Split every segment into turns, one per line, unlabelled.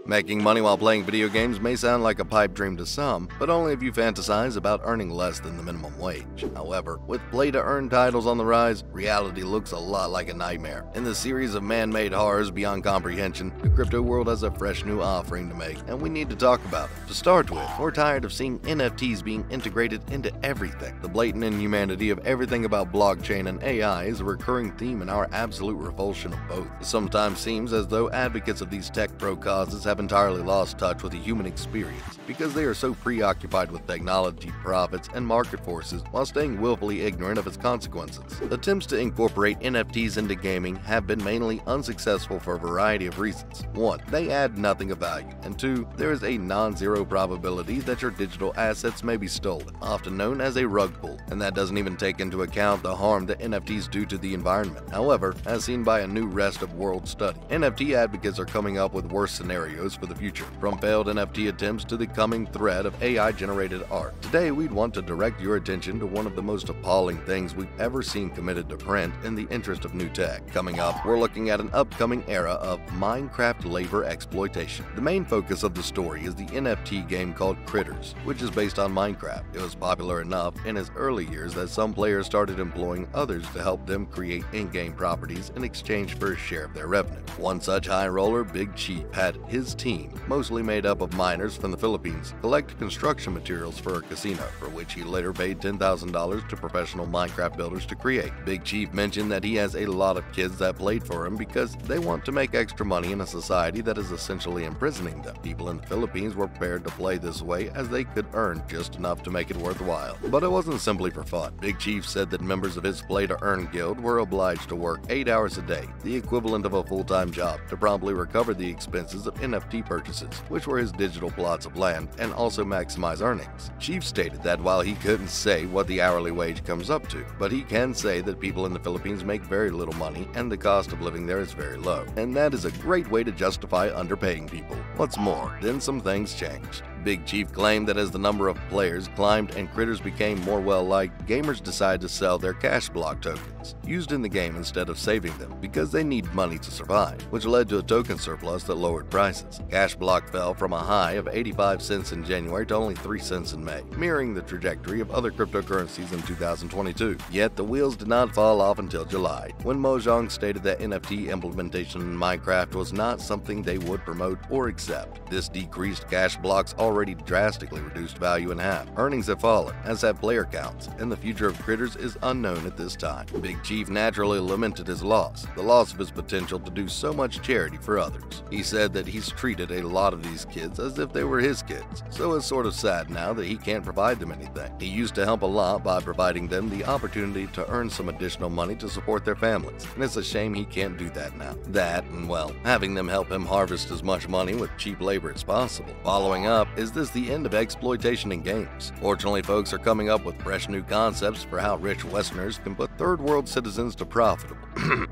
Making money while playing video games may sound like a pipe dream to some, but only if you fantasize about earning less than the minimum wage. However, with play-to-earn titles on the rise, reality looks a lot like a nightmare. In the series of man-made horrors beyond comprehension, the crypto world has a fresh new offering to make, and we need to talk about it. To start with, we're tired of seeing NFTs being integrated into everything. The blatant inhumanity of everything about blockchain and AI is a recurring theme in our absolute revulsion of both. It sometimes seems as though advocates of these tech-pro causes have entirely lost touch with the human experience because they are so preoccupied with technology, profits, and market forces while staying willfully ignorant of its consequences. Attempts to incorporate NFTs into gaming have been mainly unsuccessful for a variety of reasons. 1. They add nothing of value, and 2. There is a non-zero probability that your digital assets may be stolen, often known as a rug pull, and that doesn't even take into account the harm that NFTs do to the environment. However, as seen by a new rest of world study, NFT advocates are coming up with worse scenarios for the future, from failed NFT attempts to the coming threat of AI-generated art. Today, we'd want to direct your attention to one of the most appalling things we've ever seen committed to print in the interest of new tech. Coming up, we're looking at an upcoming era of Minecraft labor exploitation. The main focus of the story is the NFT game called Critters, which is based on Minecraft. It was popular enough in its early years that some players started employing others to help them create in-game properties in exchange for a share of their revenue. One such high roller, Big Chief, had his team, mostly made up of miners from the Philippines, collect construction materials for a casino, for which he later paid $10,000 to professional Minecraft builders to create. Big Chief mentioned that he has a lot of kids that played for him because they want to make extra money in a society that is essentially imprisoning them. People in the Philippines were prepared to play this way as they could earn just enough to make it worthwhile. But it wasn't simply for fun. Big Chief said that members of his play-to-earn guild were obliged to work 8 hours a day, the equivalent of a full-time job, to promptly recover the expenses of NFT purchases, which were his digital plots of land, and also maximize earnings. Chief stated that while he couldn't say what the hourly wage comes up to, but he can say that people in the Philippines make very little money and the cost of living there is very low, and that is a great way to justify underpaying people. What's more, then some things changed. Big Chief claimed that as the number of players climbed and Critters became more well-liked, gamers decided to sell their cash block tokens, used in the game instead of saving them, because they need money to survive, which led to a token surplus that lowered prices. Cash block fell from a high of 85 cents in January to only 3 cents in May, mirroring the trajectory of other cryptocurrencies in 2022. Yet the wheels did not fall off until July, when Mojang stated that NFT implementation in Minecraft was not something they would promote or accept. This decreased cash blocks already drastically reduced value in half. Earnings have fallen, as have player counts, and the future of Critters is unknown at this time. Big Chief naturally lamented his loss, the loss of his potential to do so much charity for others. He said that he's treated a lot of these kids as if they were his kids, so it's sort of sad now that he can't provide them anything. He used to help a lot by providing them the opportunity to earn some additional money to support their families, and it's a shame he can't do that now. That, and well, having them help him harvest as much money with cheap labor as possible. Following up, is this the end of exploitation in games? Fortunately, folks are coming up with fresh new concepts for how rich Westerners can put third-world citizens to profitable,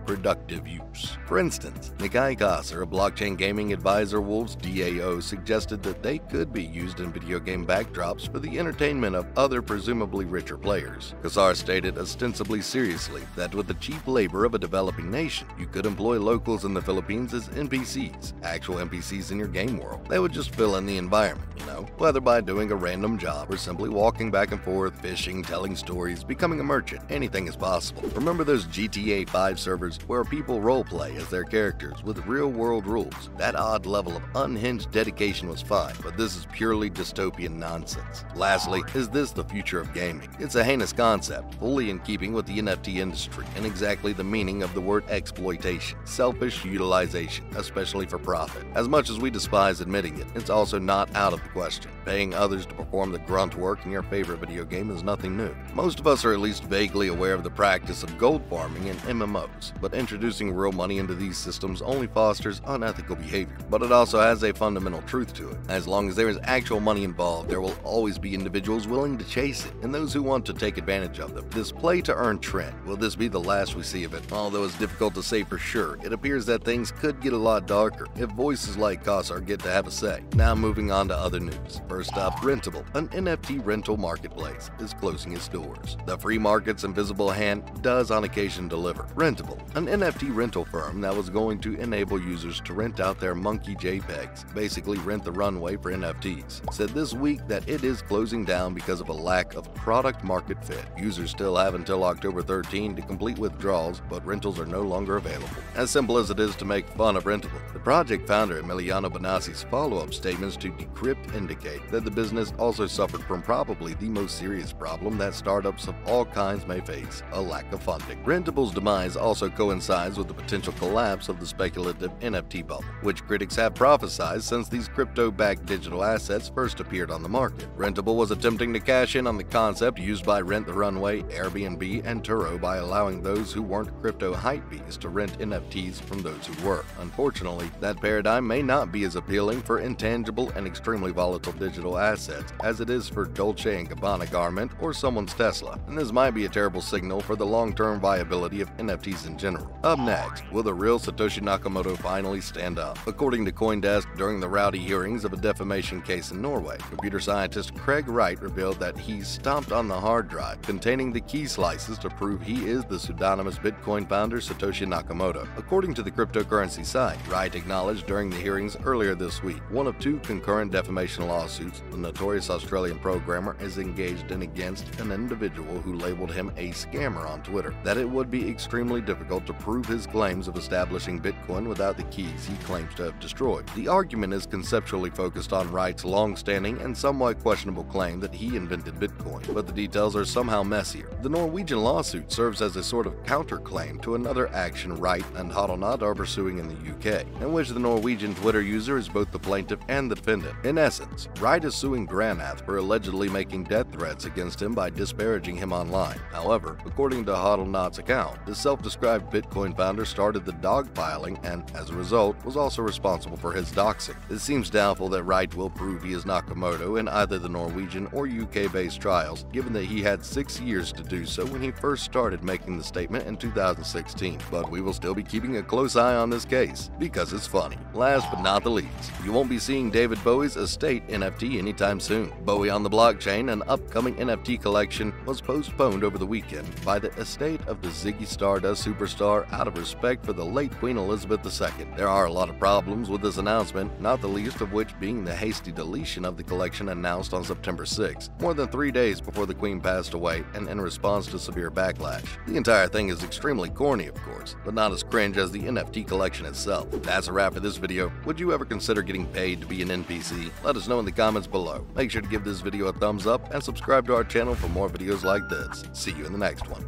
productive use. For instance, Nikai Kasser, a blockchain gaming advisor, Wolves DAO, suggested that they could be used in video game backdrops for the entertainment of other presumably richer players. Kasser stated ostensibly seriously that with the cheap labor of a developing nation, you could employ locals in the Philippines as NPCs, actual NPCs in your game world. They would just fill in the environment, you know, whether by doing a random job or simply walking back and forth, fishing, telling stories, becoming a merchant. Anything is possible. Remember those GTA 5 servers where people roleplay as their characters with real-world rules? That odd level of unhinged dedication was fine, but this is purely dystopian nonsense. Lastly, is this the future of gaming? It's a heinous concept, fully in keeping with the NFT industry and exactly the meaning of the word exploitation, selfish utilization, especially for profit. As much as we despise admitting it, it's also not out of the question. Paying others to perform the grunt work in your favorite video game is nothing new. Most of us are at least vaguely aware of the practice of gold farming in MMOs, but introducing real money into these systems only fosters unethical behavior. But it also has a fundamental truth to it. As long as there is actual money involved, there will always be individuals willing to chase it, and those who want to take advantage of them. This play-to-earn trend, will this be the last we see of it? Although it's difficult to say for sure, it appears that things could get a lot darker if voices like Kasser get to have a say. Now moving on to other news. First up, Rentable, an NFT rental marketplace, is closing its doors. The free market's invisible hand and does on occasion deliver. Rentable, an NFT rental firm that was going to enable users to rent out their monkey JPEGs, basically rent the runway for NFTs, said this week that it is closing down because of a lack of product market fit. Users still have until October 13 to complete withdrawals, but rentals are no longer available. As simple as it is to make fun of Rentable, the project founder Emiliano Bonassi's follow-up statements to Decrypt indicate that the business also suffered from probably the most serious problem that startups of all kinds may face: a lack of funding. Rentable's demise also coincides with the potential collapse of the speculative NFT bubble, which critics have prophesied since these crypto-backed digital assets first appeared on the market. Rentable was attempting to cash in on the concept used by Rent the Runway, Airbnb, and Turo by allowing those who weren't crypto hypebeasts to rent NFTs from those who were. Unfortunately, that paradigm may not be as appealing for intangible and extremely volatile digital assets as it is for Dolce & Gabbana garment or someone's Tesla, and this might be a terrible signal for the long-term viability of NFTs in general. Up next, will the real Satoshi Nakamoto finally stand up? According to CoinDesk, during the rowdy hearings of a defamation case in Norway, computer scientist Craig Wright revealed that he stomped on the hard drive containing the key slices to prove he is the pseudonymous Bitcoin founder Satoshi Nakamoto. According to the cryptocurrency site, Wright acknowledged during the hearings earlier this week, one of two concurrent defamation lawsuits the notorious Australian programmer is engaged in against an individual who labeled him a scammer on Twitter, that it would be extremely difficult to prove his claims of establishing Bitcoin without the keys he claims to have destroyed. The argument is conceptually focused on Wright's long-standing and somewhat questionable claim that he invented Bitcoin, but the details are somehow messier. The Norwegian lawsuit serves as a sort of counterclaim to another action Wright and Hodlnaut are pursuing in the UK, in which the Norwegian Twitter user is both the plaintiff and the defendant. In essence, Wright is suing Granath for allegedly making death threats against him by disparaging him online. However, according to Hodlnaut's account, the self-described Bitcoin founder started the dogpiling and, as a result, was also responsible for his doxing. It seems doubtful that Wright will prove he is Nakamoto in either the Norwegian or UK-based trials, given that he had 6 years to do so when he first started making the statement in 2016. But we will still be keeping a close eye on this case, because it's funny. Last but not the least, you won't be seeing David Bowie's estate NFT anytime soon. Bowie on the blockchain, an upcoming NFT collection, was postponed over the weekend by the estate of the Ziggy Stardust superstar out of respect for the late Queen Elizabeth II. There are a lot of problems with this announcement, not the least of which being the hasty deletion of the collection announced on September 6, more than 3 days before the Queen passed away and in response to severe backlash. The entire thing is extremely corny, of course, but not as cringe as the NFT collection itself. That's a wrap for this video. Would you ever consider getting paid to be an NPC? Let us know in the comments below. Make sure to give this video a thumbs up and subscribe to our channel for more videos like this. See you in the next one.